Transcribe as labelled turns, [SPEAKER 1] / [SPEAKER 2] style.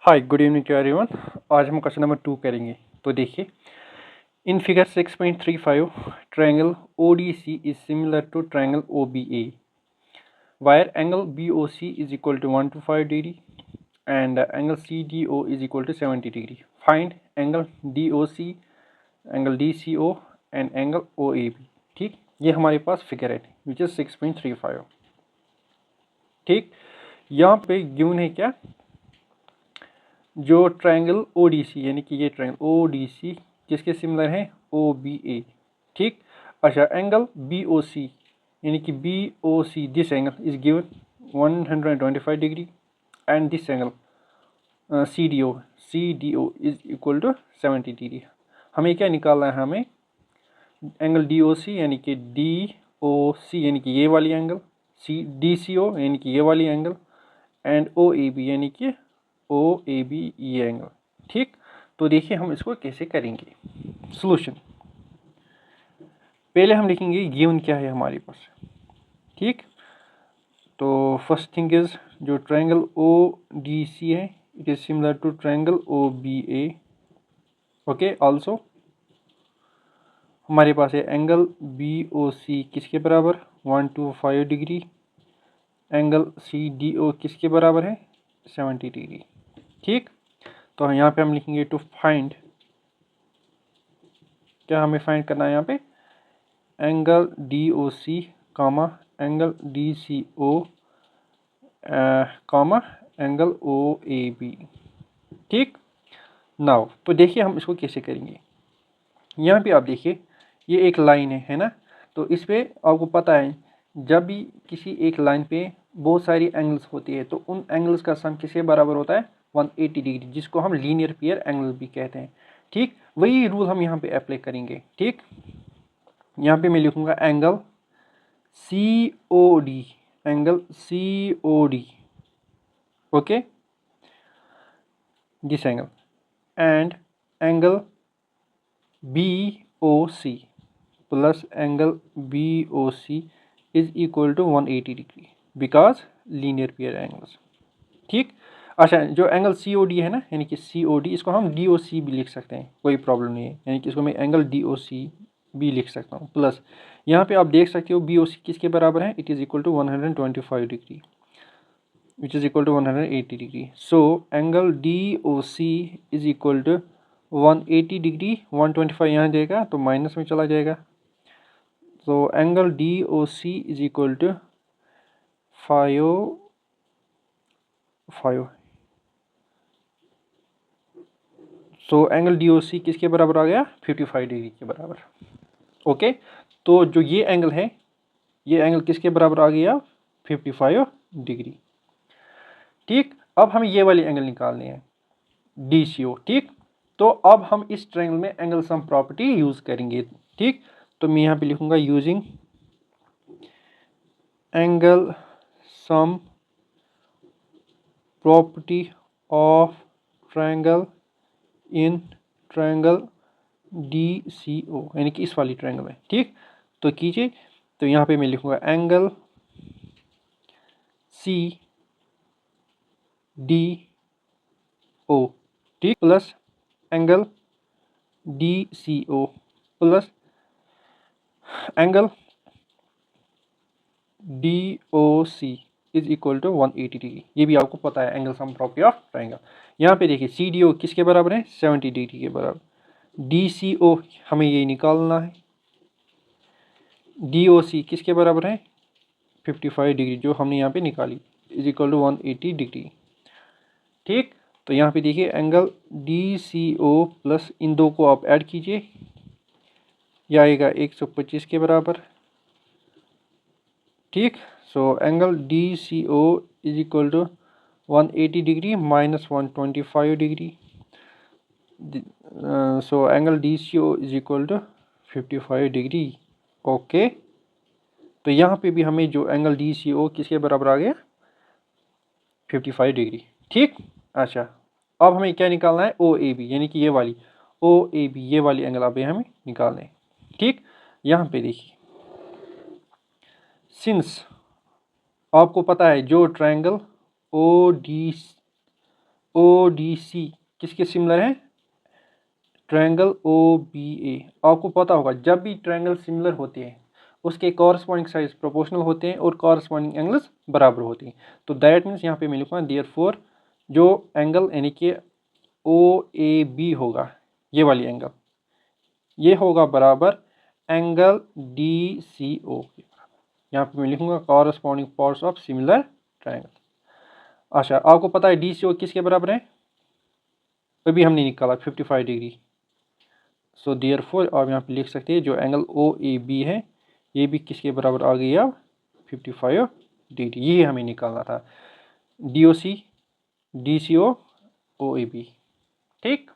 [SPEAKER 1] Hi good evening to everyone. आज हम question number 2 करेंगे। तो देखिए, in figure 6.35 triangle ODC is similar to triangle OBA where angle BOC is equal to 125 degree and angle CDO is equal to 70 degree. Find angle DOC, angle DCO and angle OAB। ठीक, ये हमारे पास figure है which is 6.35। ठीक, यहाँ पे given है क्या, जो ट्रायंगल ODC यानी कि ये ट्रायंगल ODC किसके सिमिलर है, OBA। ठीक, अच्छा एंगल BOC यानी कि BOC this angle is given 125 degree and this angle CDO is equal to 70 degree. हमें क्या निकालना है, हमें एंगल DOC यानी कि DOC यानी कि ये वाली एंगल, DCO यानी कि ये वाली एंगल एंड OAB यानी कि OAB ये एंगल। ठीक, तो देखिए हम इसको कैसे करेंगे सॉल्यूशन। पहले हम लिखेंगे गिवन क्या है हमारे पास। ठीक, तो फर्स्ट थिंग इज जो ट्रायंगल ODC है it is similar to triangle OBA। Okay, also हमारे पास है एंगल BOC किसके बराबर 125 डिग्री, एंगल CDO किसके बराबर है 70 डिग्री। ठीक, तो यहाँ पे हम लिखेंगे टू फाइंड, क्या हमें फाइंड करना है यहाँ पे, एंगल DOC कामा एंगल DCO कामा एंगल OAB। ठीक, नाउ तो देखिए हम इसको कैसे करेंगे। यहाँ पे आप देखिए ये एक लाइन है ना, तो इस पे आपको पता है जब भी किसी एक लाइन पे बहुत सारी एंगल्स होती है तो उन एंगल्स का सम किसके बराबर होता है 180 डिग्री, जिसको हम लीनियर पेयर एंगल भी कहते हैं। ठीक, वही रूल हम यहाँ पे अप्लाई करेंगे। ठीक, यहाँ पे मैं लिखूंगा angle COD, angle COD, okay, this angle and angle BOC plus angle BOC is equal to 180 degree because linear pair angles. ठीक, अच्छा जो एंगल COD है ना यानी कि COD, इसको हम DOC भी लिख सकते हैं, कोई प्रॉब्लम नहीं है, यानी कि इसको मैं एंगल DOC भी लिख सकता हूँ। प्लस यहाँ पे आप देख सकते हो BOC किसके बराबर है, it is equal to 125 degree which is equal to 180 degree. So angle DOC is equal to 180 degree, 125 यहाँ जाएगा तो माइनस में चला जाएगा। तो angle DOC is equal to 5। So angle DOC किसके बराबर आ गया 55 डिग्री के बराबर। ओके, तो जो ये एंगल है ये एंगल किसके बराबर आ गया 55 डिग्री। ठीक, अब हमें ये वाली एंगल निकालनी है DCO। ठीक, तो अब हम इस ट्रायंगल में एंगल सम प्रॉपर्टी यूज करेंगे। ठीक, तो मैं यहाँ पे लिखूंगा using angle sum property of triangle in triangle DCO यानी कि इस वाली ट्रायंगल में। ठीक, तो कीजिए, तो यहाँ पे मैं लिखूंगा एंगल CDO, ठीक, plus angle DCO plus angle DOC is equal to 180 degree. ये भी आपको पता है angle sum property of triangle. यहाँ पे देखिए CDO किसके बराबर है 70 डिग्री के बराबर, DCO हमें ये निकालना है, DOC किसके बराबर है 55 डिग्री जो हमने यहाँ पे निकाली इज इक्वल टू 180 डिग्री। ठीक, तो यहाँ पे देखिए एंगल DCO प्लस इन दो को आप ऐड कीजिए, यह आएगा 125 के बराबर। ठीक, so angle DCO is equal to 180 degree minus 125 degree. So angle DCO is equal to 55 degree. Okay, तो यहाँ पे भी हमें जो एंगल DCO किसके बराबर आ गया 55 डिग्री। ठीक, अच्छा अब हमें क्या निकालना है OAB यानी कि ये वाली OAB, ये वाली एंगल अब हमें निकालना है। ठीक, यहाँ पे देखिए सिंस आपको पता है जो ट्रायंगल ओ डी सी किसके सिमिलर है? ट्रायंगल ओ बी ए। आपको पता होगा जब भी ट्रायंगल सिमिलर होते हैं उसके कॉरस्पॉन्डिंग साइड्स प्रोपोर्शनल होते हैं और कॉरस्पॉन्डिंग एंगल्स बराबर होते हैं। तो दैट मीन्स यहाँ पे मैं लिखूँगा देयरफॉर जो एंगल यानी कि ओ ए बी होगा, ये वाली एंगल, ये होगा बराबर एंगल डी सी ओ के। यहाँ पे मैं लिखूँगा corresponding parts of similar triangle. अच्छा, आपको पता है डी सी ओ किसके बराबर है? अभी हमने निकाला 55 डिग्री। सो देयरफॉर आप यहाँ पे लिख सकते हैं जो एंगल ओ ए बी है ये भी किसके बराबर आ गई अब 55 डिग्री। ये हमें निकालना था, D O C, D C O, O A B. ठीक।